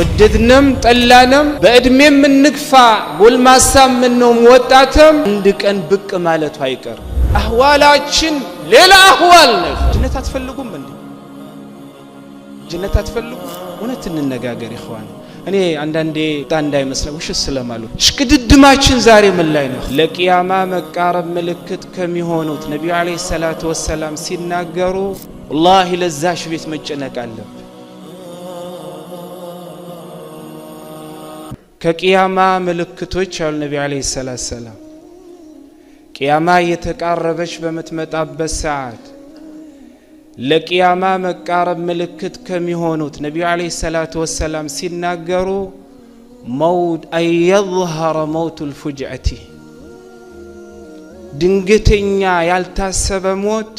ወደድንም ጠላንም በእድሜም እንግፋ ጎልማሳም ነው ወጣተም አንድ ቀን ብቅ ማለቱ አይቀርም። አህዋላችን ሌላ አህዋል ነው። ጀነት አትፈልጉም እንዴ? ጀነት አትፈልጉ? እውነት እንነጋገር ይኸዋን። እኔ አንዳንዴ እንዳይመስለው ውሽ ስለማሉ ሽቅድድማችን ዛሬ ምን ላይ ነው? ለቂያማ መቃረብ ምልክት ከሚሆኑት ነብዩ አለይሂ ሰላቱ ወሰላም ሲናገሩ ወላሂ ለዛሽ ቤት መጨነቅ አለብን። ከቂያማ ምልክቶች አሉ ነብዩ አለይሂ ሰላቱ ወሰላም ቂያማ የተቃረበች በመትመጣበት ሰዓት ለቂያማ መቃረብ ምልክት ከሚሆኑት ነብዩ አለይሂ ሰላቱ ወሰላም ሲናገሩ መውት አይظهر موت الفجعه ድንገተኛ ያልታሰበ ሞት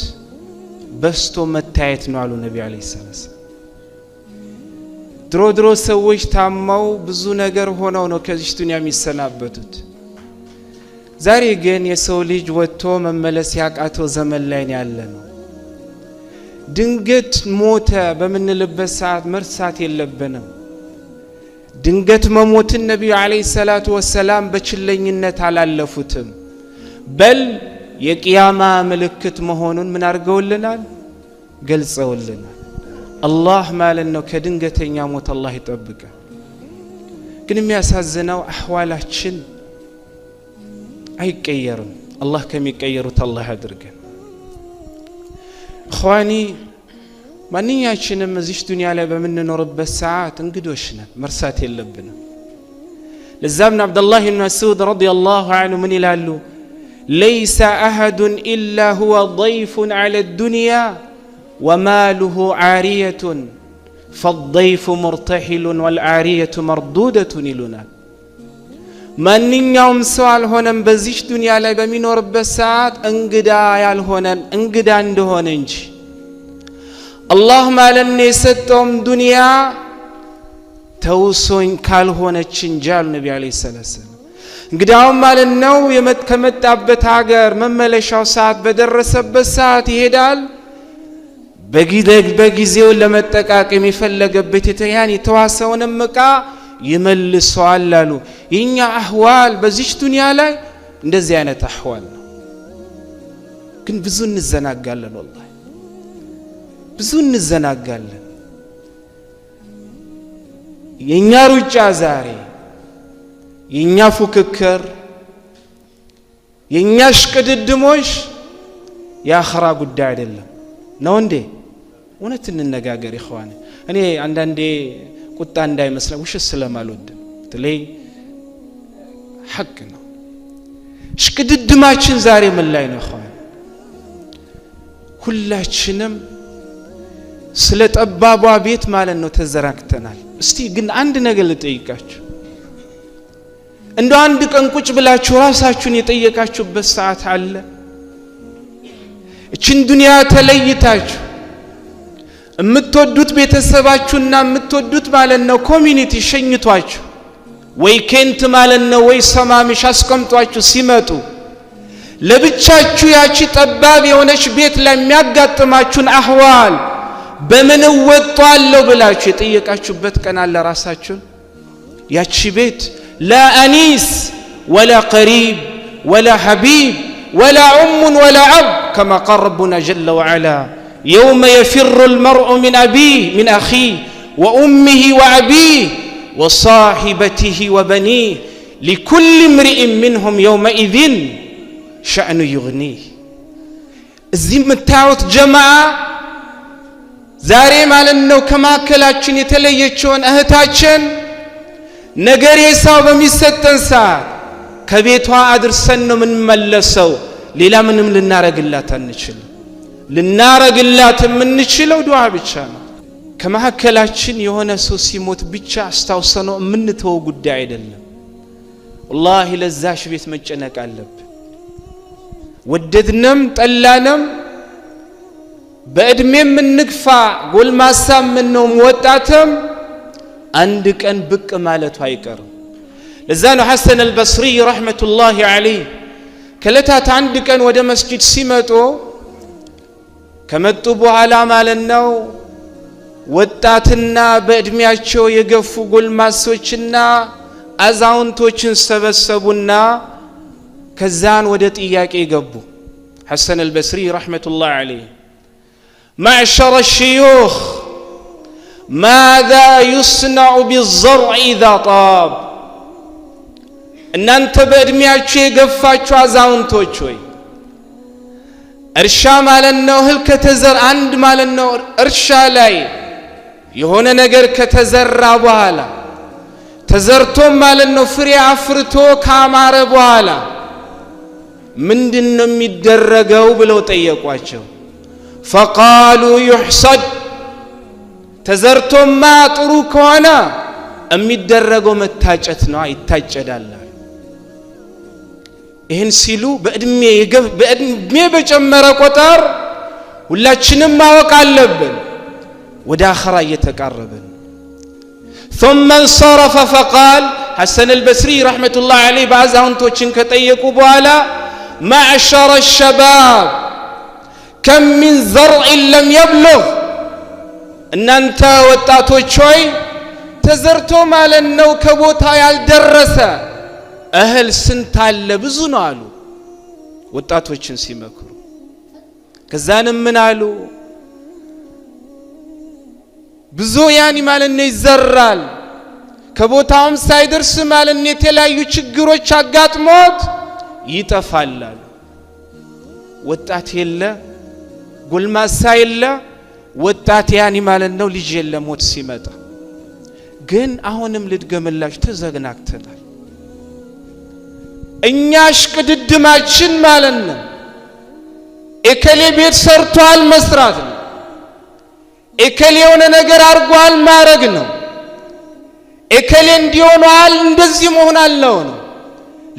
በስቶ መታየት ነው አሉ ነብዩ አለይሂ ሰላቱ ወሰላም። ድሮ ሰዎች ታማው ብዙ ነገር ሆነው ነው ከዚህ ዱንያ የሚሰናበቱት። ዛሬ ግን የሰው ልጅ ወጥቶ መመለስ ያቃተው ዘመን ላይ ያለነው። ድንገት ሞተ በመንልበት ሰዓት መርሳት የለብንም። ድንገት መሞትን ነብዩ አለይሂ ሰላቱ ወሰላም በችለኝነት አላለፉትም። በል የቂያማ ምልክት መሆኑን ምን አርገውልናል? ገልጸውልናል። አላህ ማለት ነው ከድንገተኛ ሞት አላህ ይጠብቀን። ግን የሚያሳዝነው አህዋላችን አይቀየርም። አላህ ከሚቀየሩት አላህ ያድርገን። እخواني ማንኛችንም እዚህ ዱንያ ላይ በመንኖርበት ሰዓት እንግዶች ነን፣ መርሳት የለብንም። ለዛም አብዱላህ ኢብኑ መስዑድ ረዲየላሁ ዐንሁ ምን ይላሉ? ليس أحد إلا هو ضيف على الدنيا وماله عارية فالضيف مرتحل والعارية مردودة ይሉናል። ማንኛውም ሰው አልሆነም በዚህ ዱንያ ላይ በሚኖርበት ሰዓት እንግዳ ያልሆነን እንግዳ እንደሆነ እንጂ አላህ ማለት ነው የሰጠውም ዱንያ ተውሶኝ ካልሆነች እንጂ አሉ ነብዩ አለይሂ ሰላቱ ወሰላም። እንግዳው ማለት ነው ከመጣበት ሀገር መመለሻው ሰዓት በደረሰበት ሰዓት ይሄዳል። በጊዜው ለመጠቃቀም የፈለገበት የተዋሰውንም ዕቃ ይመልሰዋል አሉ። የኛ አህዋል በዚህ ዱንያ ላይ እንደዚህ አይነት አህዋል ነው። ግን ብዙ እንዘናጋለን፣ ወላሂ ብዙ እንዘናጋለን። የኛ ሩጫ ዛሬ፣ የኛ ፉክክር፣ የኛ ሽቅድድሞሽ የአኺራ ጉዳይ አይደለም ነው እንዴ? እውነት እንነጋገር ይኸዋን። እኔ አንዳንዴ ቁጣ እንዳይመስለው ውሸት ስለማልወድ በተለይ ሐቅ ነው። ሽቅድድማችን ዛሬ ምን ላይ ነው? ሁላችንም ስለ ጠባቧ ቤት ማለት ነው ተዘራክተናል። እስቲ ግን አንድ ነገር ልጠይቃችሁ። እንደው አንድ ቀን ቁጭ ብላችሁ ራሳችሁን የጠየቃችሁበት ሰዓት አለ? እቺን ዱንያ ተለይታችሁ የምትወዱት ቤተሰባችሁና የምትወዱት ማለት ነው ኮሚኒቲ ሸኝቷችሁ ወይ ኬንት ማለት ነው ወይ ሰማምሽ አስቀምጧችሁ ሲመጡ ለብቻችሁ ያቺ ጠባብ የሆነች ቤት ላይ የሚያጋጥማችሁን አህዋል በምን ወጣለው ብላችሁ የጠየቃችሁበት ቀን አለ ራሳችሁን? ያቺ ቤት ላ አኒስ ወላ ቀሪብ ወላ ሐቢብ ወላ ኡም ወላ አብ كما قال ربنا جل وعلا يوم يفر المرء من أبيه من أخيه وأمه وأبيه وصاحبته وبنيه لكل امرئ منهم يومئذ شأن يغنيه. الزم التاوت جماعة زاري مالنو كما كلاتشن يتليتشون أهتاتشن نجر يساو بميستن ساعة كبيتها أدرسن من ملسو ሌላ ምንም ልናረግላት አንችል። ልናረግላት የምንችለው ዱዓ ብቻ ነው። ከመሐከላችን የሆነ ሰው ሲሞት ብቻ አስታውሰነው የምንተው ጉዳይ አይደለም። ወላሂ ለዛሽ ቤት መጨነቅ አለብን። ወደድንም ጠላንም በእድሜም እንግፋ ጎልማሳም ነው ወጣተም አንድ ቀን ብቅ ማለቱ አይቀርም። ለዛ ነው ሐሰን አልበስሪ ረህመቱላሂ ዐለይሂ ከለታት አንድ ቀን ወደ መስጂድ ሲመጡ ከመጡ በኋላ ማለት ነው ወጣትና በእድሜያቸው የገፉ ጎልማሶችና አዛውንቶችን ሰበሰቡና ከዛን ወደ ጥያቄ ገቡ። ሐሰን አልበስሪ ረሕመቱላህ ዐለይህ معشر الشيوخ ماذا يصنع بالزرع إذا طاب እናንተ በእድሜያችሁ የገፋችሁ አዛውንቶች ሆይ እርሻ ማለት ነው እህል ከተዘራ አንድ ማለት ነው እርሻ ላይ የሆነ ነገር ከተዘራ በኋላ ተዘርቶ ማለት ነው ፍሬ አፍርቶ ካማረ በኋላ ምንድነው የሚደረገው ብለው ጠየቋቸው። فقالوا يحصد ተዘርቶማ ጥሩ ከሆነ የሚደረገው መታጨት ነው ይታጨዳል። ይህን ሲሉ በእድሜ በጨመረ ቁጥር ሁላችንም ማወቅ አለብን ወደ አኺራ እየተቃረብን። ثم انصرف فقال حسن البصري رحمة الله عليه ባዛውንቶችን ከጠየቁ በኋላ معشر الشباب كم من زرع لم يبلغ እናንተ ወጣቶች ሆይ ተዘርቶ ማለት ነው ከቦታ ያልደረሰ እህል ስንት አለ ብዙ ነው አሉ ወጣቶችን ሲመክሩ። ከዛንም ምን አሉ ብዙ ያኒ ማለት ነው ይዘራል ከቦታውም ሳይደርስ ማለት ነው የተለያዩ ችግሮች አጋጥሞት ይጠፋል አሉ። ወጣት የለ ጎልማሳ የለ ወጣት ያኒ ማለት ነው ልጅ የለ ሞት ሲመጣ ግን አሁንም ልድገምላችሁ ተዘግናክተናል። እኛሽ ቅድድማችን ማለት ነው እከሌ ቤት ሰርቷል መስራት ነው እከሌ የሆነ ነገር አርጓል ማረግ ነው እከሌ እንዲሆናል እንደዚህ መሆን አለው ነው።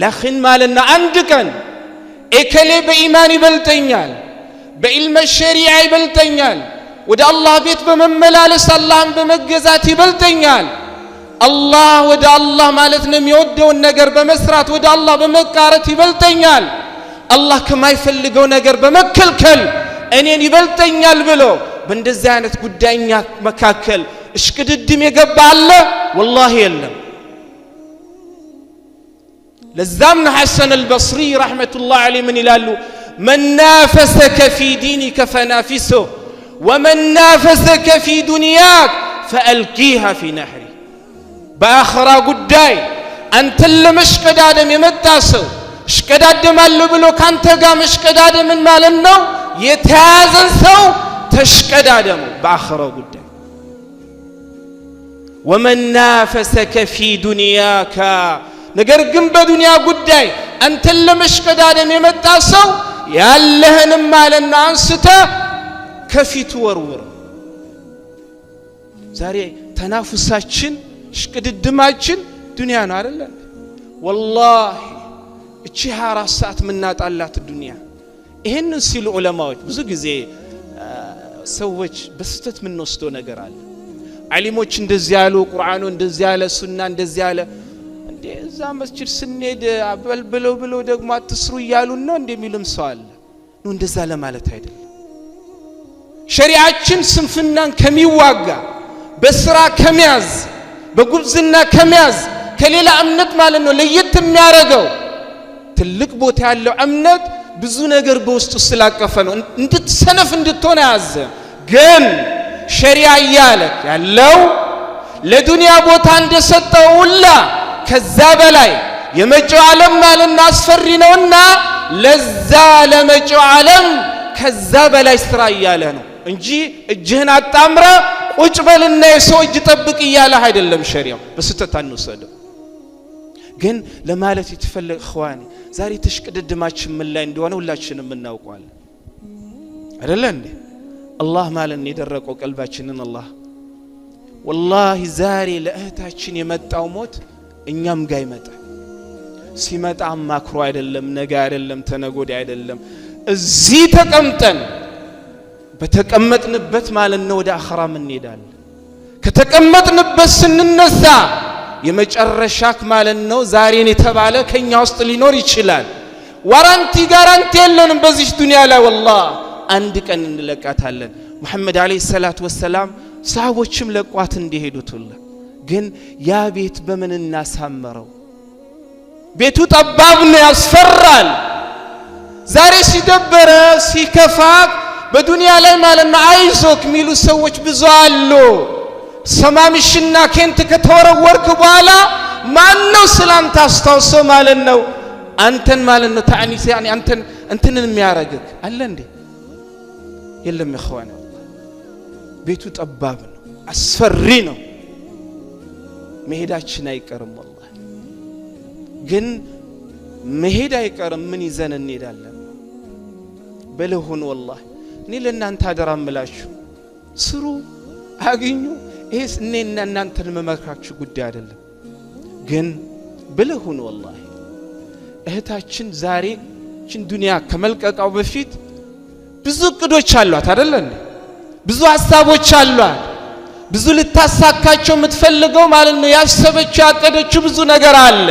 ለኺን ማለት አንድ ቀን እከሌ በኢማን ይበልጠኛል በኢልም ሸሪዓ ይበልጠኛል ወደ አላህ ቤት በመመላለስ አላህን በመገዛት ይበልጠኛል አላህ ወደ አላህ ማለት ነው የሚወደውን ነገር በመስራት ወደ አላህ በመቃረት ይበልጠኛል አላህ ከማይፈልገው ነገር በመከልከል እኔን ይበልጠኛል ብሎ በእንደዚህ አይነት ጉዳይኛ መካከል እሽቅድድም የገባ አለ والله የለም። ለዛም ሐሰን አልበስሪ ረሕመቱላህ ዐለይሂ ምን ይላሉ من نافسك في دينك فنافسه ومن نافسك في دنياك فألقيها في نحري بآخرة قداي أنت اللي مشكدادم يمتاسو اشكدادم اللي بلو كانت قام اشكدادم من مالنو يتازن سو تشكدادم بآخرة قداي ومن نافسك في دنياك نقرقم بدنيا قداي أنت اللي مشكدادم يمتاسو يالهن مالنا أنسته ከፊቱ ወርወር። ዛሬ ተናፉሳችን ሽቅድድማችን ዱንያ ነው አይደል? والله እቺ 24 ሰዓት ምናጣላት ዱንያ። ይሄንን ሲሉ ዑለማዎች ብዙ ጊዜ ሰዎች በስተት ምን ወስደው ነገር አለ። ዓሊሞች እንደዚህ ያሉ ቁርአኑ እንደዚህ ያለ ሱና እንደዚህ ያለ እንዴ እዛ መስጂድ ስንሄድ ብለው ደግሞ አትስሩ ይያሉን ነው እንደሚሉም ሰው አለ። ነው እንደዛ ለማለት አይደለም። ሸሪዓችን ስንፍናን ከሚዋጋ በስራ ከመያዝ በጉብዝና ከመያዝ ከሌላ እምነት ማለት ነው ለየት የሚያረጋው ትልቅ ቦታ ያለው እምነት ብዙ ነገር በውስጡ ስላቀፈ ነው እንድትሰነፍ እንድትሆን ያዘ። ግን ሸሪዓ ያለክ ያለው ለዱንያ ቦታ እንደሰጠው ሁላ ከዛ በላይ የመጪው ዓለም ማለት አስፈሪ ነውና ለዛ ለመጪው ዓለም ከዛ በላይ ስራ ይያለ ነው እንጂ እጅህን አጣምራ ቁጭ በልና የሰው እጅ ጠብቅ ይያለ አይደለም። ሸሪዓው በስተት አንወሰደው። ግን ለማለት የተፈለገ እخواني ዛሬ ተሽቅድድማችን ምን ላይ እንደሆነ ሁላችንም እናውቀዋለን አይደለ እንዴ? አላህ ማለት ነው የደረቀው ቀልባችንን አላህ والله ዛሬ ለእህታችን የመጣው ሞት እኛም ጋር ይመጣል። ሲመጣ ማክሮ አይደለም ነገ አይደለም ተነጎዳ አይደለም እዚህ ተቀምጠን በተቀመጥንበት ማለት ነው ወደ አኺራ እንሄዳለን። ከተቀመጥንበት ስንነሳ የመጨረሻክ ማለት ነው ዛሬን የተባለ ከኛ ውስጥ ሊኖር ይችላል። ዋራንቲ ጋራንቲ የለንም በዚህ ዱንያ ላይ والله አንድ ቀን እንለቃታለን። ሙሐመድ አለይሂ ሰላቱ ወሰለም ሰሃቦችም ለቋት እንዲሄዱትላ ግን ያ ቤት በምን እናሳመረው ቤቱ ጠባብ ነው ያስፈራል ዛሬ ሲደበረ ሲከፋ በዱንያ ላይ ማለት ነው አይዞክ ሚሉ ሰዎች ብዙ አሉ ሰማምሽና ከንት ከተወረወርክ በኋላ ማን ነው ስላንተ አስተዋውሶ ማለት ነው አንተን ማለት ነው ታኒስ يعني አንተን የሚያረግክ አለ እንዴ የለም ይخوان ቤቱ ጠባብ ነው አስፈሪ ነው መሄዳችን አይቀርም والله ግን መሄድ አይቀርም ምን ይዘን እንሄዳለን በለሁን والله እኔ ለእናንተ አደራምላችሁ ስሩ አግኙ ይሄስ እኔና እናንተን መመክራችሁ ጉዳይ አይደለም ግን በለሁን والله እህታችን ዛሬ ችን ዱንያ ከመልቀቃው በፊት ብዙ ቅዶች አሏት አይደል እንዴ ብዙ ሐሳቦች አሏት ብዙ ልታሳካቸው የምትፈልገው ማለት ነው ያሰበችው ያቀደችው ብዙ ነገር አለ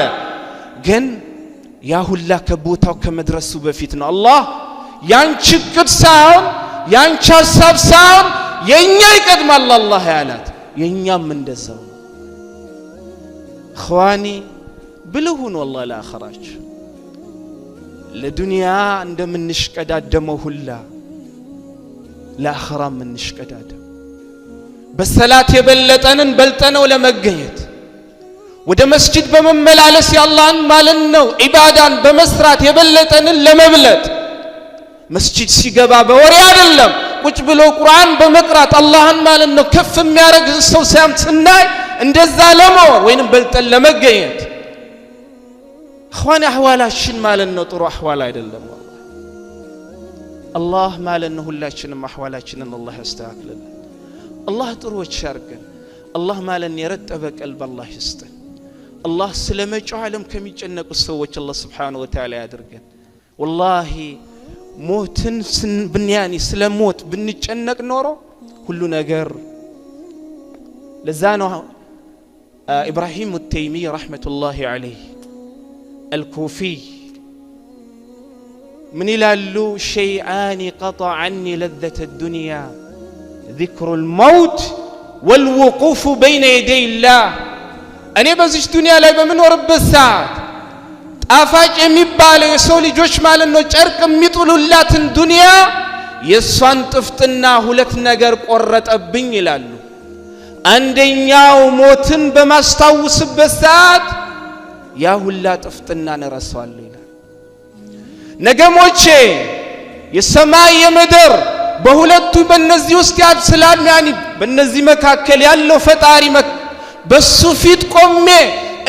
ግን ያ ሁላ ከቦታው ከመድረሱ በፊት ነው አላህ ያንቺ ቅድ ሳይሆን ያንቺ ሐሳብ ሳይሆን የኛ ይቀድማል አላህ ያላት የኛም እንደዛው اخواني ብልሁን والله ለአኺራች ለዱንያ እንደምንሽቀዳደመው ሁላ ለአኺራም እንሽቀዳደም በሰላት የበለጠንን በልጠነው ለመገኘት ወደ መስጂድ በመመላለስ ያላህን ማለት ነው ኢባዳን በመስራት የበለጠንን ለመብለጥ መስጂድ ሲገባ በወሬ አይደለም ቁጭ ብሎ ቁርአን በመቅራት አላህን ማለት ነው ከፍ የሚያረግ ሰው ሲያምጽናይ እንደዛ ለመሆን ወይንም በልጠን ለመገኘት اخواني احوالاشن ማለት ነው ጥሩ احوال አይደለም والله አላህ ማለት ነው ሁላችንም احوالاشንን አላህ ያስተካክልልን አላህ ጥሩዎች ያርገን አላህ ማለት ነው የረጠበ ቀልብ አላህ ይስጠን አላህ ስለመጪው ዓለም ከሚጨነቁ ሰዎች አላህ Subhanahu Wa Ta'ala ያድርገን والله ሞትን ብንያኒ ስለሞት ብንጨነቅ ኖሮ ሁሉ ነገር ለዛ ነው ኢብራሂም التيمي رحمة الله عليه الكوفي من يلالو شيئان قطع عني لذة الدنيا ذكر الموت والوقوف بين يدي الله أنا بزيش دنيا لا بمنور بالساعة طافاج የሚባለው የሰው ልጆች ማለት ነው ጨርቅ የሚጥሉላትን ዱንያ የሷን ጥፍጥና ሁለት ነገር ቆረጠብኝ ይላሉ አንደኛው ሞትን በማስታወስበት ሰዓት ያ ሁላ ጥፍጥና ነረሳዋል ይላል ነገሞቼ የሰማይ የምድር በሁለቱ በእነዚህ ውስጥ ያድስላል ያኒ በእነዚህ መካከል ያለው ፈጣሪ በሱ ፊት ቆሜ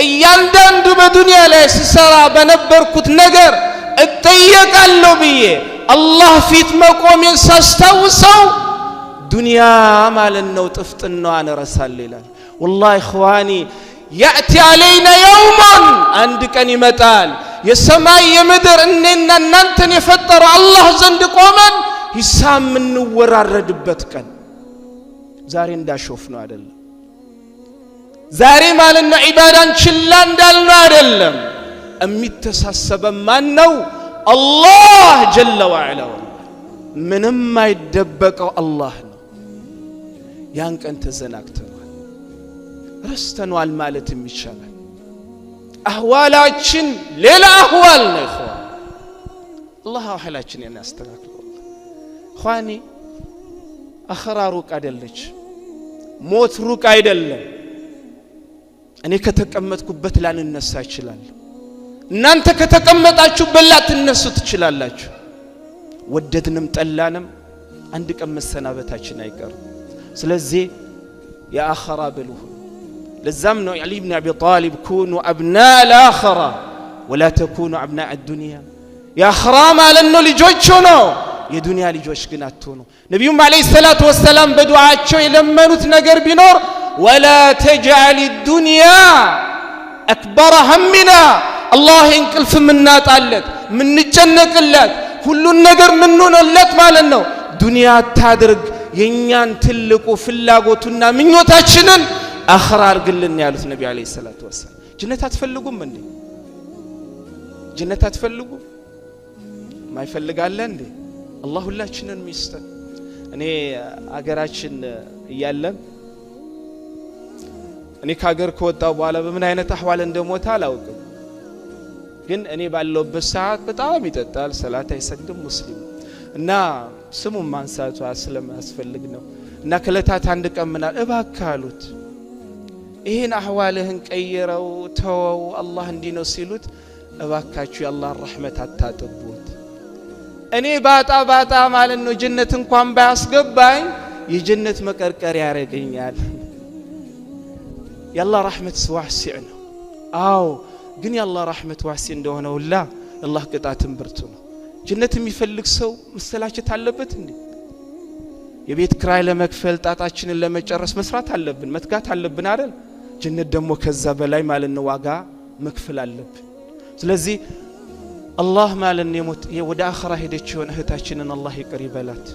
እያንዳንዱ በዱንያ ላይ ሲሰራ በነበርኩት ነገር እጠየቃለሁ ብዬ አላህ ፊት መቆሜን ሳስታውሰው ዱንያ ማለት ነው ጥፍጥናዋን ረሳል ይላል والله اخواني ياتي علينا يوم عند كان يمطال የሰማይ የምድር እነና እናንተን የፈጠረው አላህ ዘንድ ቆመን ሂሳብ ምንወራረድበት ቀን ዛሬ እንዳሾፍ ነው አይደለም ዛሬ ማለት ነው ኢባዳን ችላ እንዳልነው አይደለም የሚተሳሰበ ማን ነው አላህ ጀለ ወዐላ ምንም አይደበቀው አላህ ነው ያን ቀን ተዘናግተናል ረስተናል ማለትም ይቻላል አህዋላችን ሌላ አህዋል ነው اخوان الله አህዋላችንን ያስተካክለው اخواني አኺራ ሩቅ አይደለች ሞት ሩቅ አይደለም እኔ ከተቀመጥኩበት ላንነሳ ይችላል እናንተ ከተቀመጣችሁበት ላትነሱ ትችላላችሁ ወደድንም ጠላንም አንድ ቀን መሰናበታችን አይቀርም ስለዚህ يا آخرة بلوه لزمنا علي بن أبي طالب كونوا أبناء الآخرة ولا تكونوا أبناء الدنيا يا آخرة ما لنو لجوجنا يا دنيا لجوج كناتونو نبيهم عليه الصلاة والسلام بدعاء شوي لما نتنقر بنور ولا تجعل الدنيا أكبر همنا الله إنكلف منا تعلت من نجنك اللات كل النقر منون اللات ما لنو دنيا تادرق ينيان تلقوا في اللاغوتنا من يوتاشنن أخرار قلن يالوث النبي عليه الصلاة والسلام جنة تفلقون مني جنة تفلقون ما يفلق على الله الله لا شنن ميستن أنا أقرأشن يالله እኔ ካገር ከወጣው በኋላ በምን አይነት አህዋል እንደሞታ አላውቅም ግን እኔ ባለውበት ሰዓት በጣም ይጠጣል ሰላት አይሰግድም ሙስሊም እና ስሙን ማንሳቱ ስለማያስፈልግ ነው እና ከለታት አንድ ቀን ምናል እባክህ አሉት ይሄን አህዋልህን ቀይረው ተወው አላህ እንዲህ ነው ሲሉት እባካችሁ የአላህን ረህመት አታጥቡት እኔ ባጣ ማለት ነው ጀነት እንኳን ባያስገባኝ የጀነት መቀርቀር ያረገኛል የአላህ ረህመት ዋሲዕ ነው አው ግን የአላህ ረህመት ዋሲዕ እንደሆነ ሁላ አላህ ቅጣትን ብርቱ ነው ጀነት የሚፈልግ ሰው መሰላቸት አለበት እንዴ የቤት ክራይ ለመክፈል ጣጣችንን ለመጨረስ መስራት አለብን መትጋት አለብን አይደል ጀነት ደግሞ ከዛ በላይ ማለት ነው ዋጋ መክፈል አለብን ስለዚህ አላህ ማለት ነው ወደ አኺራ ሄደች የሆነ እህታችንን አላህ ይቅር ይበላት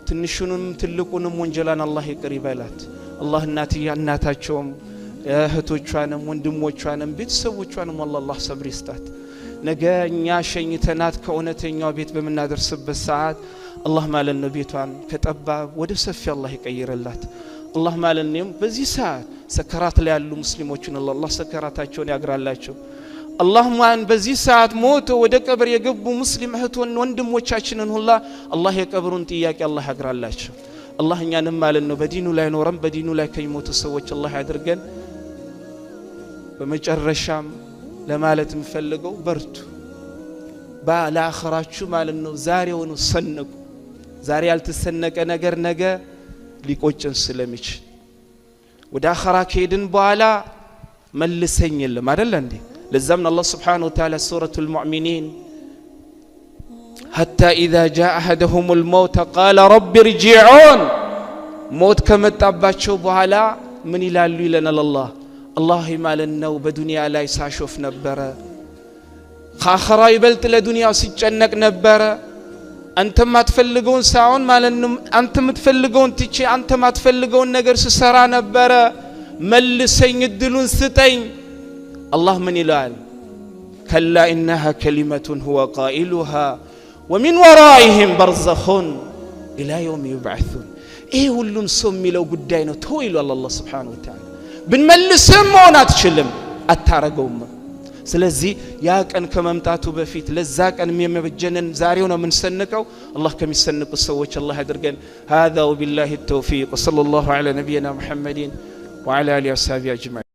ትንሹንም ትልቁንም ወንጀላን አላህ ይቅር ይበላት አላህ እናታቸውም እህቶቿንም ወንድሞቿንም ቤተሰቦቿንም አላህ ሰብር ይስጣት ነገ እኛ ሸኝተናት ከእውነተኛው ቤት በመናደርስበት ሰዓት አላህ ማለት ነው ቤቷን ከጠባብ ወደ ሰፊ አላህ ይቀይርላት አላህ ማለት ነው በዚህ ሰዓት ሰከራት ላይ ያሉ ሙስሊሞችን አላህ ሰከራታቸውን ያግራላቸው አላህ ማን በዚህ ሰዓት ሞቶ ወደ ቀብር የገቡ ሙስሊም እህቶን ወንድሞቻችንን ሁላ አላህ የቀብሩን ጥያቄ አላህ ያግራላቸው አላህ እኛንም ማለት ነው በዲኑ ላይ ኖረን በዲኑ ላይ ከሚሞቱ ሰዎች አላህ ያድርገን በመጨረሻም ለማለት እንፈልገው በርቱ ባለአኺራችሁ ማለት ነው ዛሬውን ሰነቁ ዛሬ ያልተሰነቀ ነገር ነገ ሊቆጭን ስለሚችል ወደ አኺራ ከሄድን በኋላ መልሰኝ የለም አይደል እንዴ ለዛም አላህ Subhanahu Wa Ta'ala ሱረቱል ሙእሚኒን حتى اذا جاء احدهم الموت قال رب ارجعون ሞት ከመጣባቸው በኋላ ምን ይላሉ ይለናል አላህ ማለት ነው በዱንያ ላይ ሳሾፍ ነበረ ከአኺራ ይበልጥ ለዱንያው ሲጨነቅ ነበረ አንተ ማትፈልገውን ሳይሆን ማለት ነው አንተ የምትፈልገውን ትቼ አንተ ማትፈልገውን ነገር ስሰራ ነበረ መልሰኝ እድሉን ስጠኝ አላህ ምን ይላል ከላ انها كلمه هو قائلها ومن ورائهم برزخ الى يوم يبعثون ይሄ ሁሉም ሰው የሚለው ጉዳይ ነው ተው ይላል አላህ Subhanahu Wa Ta'ala ብንመልስም ሆነ አትችልም አታረገውም ስለዚህ ያ ቀን ከመምጣቱ በፊት ለዛ ቀን የሚመበጀነን ዛሬው ነው የምንሰንቀው አላህ ከሚሰንቁ ሰዎች አላህ ያድርገን هذا وبالله التوفيق وصلى الله على نبينا محمد وعلى اله وصحبه اجمعين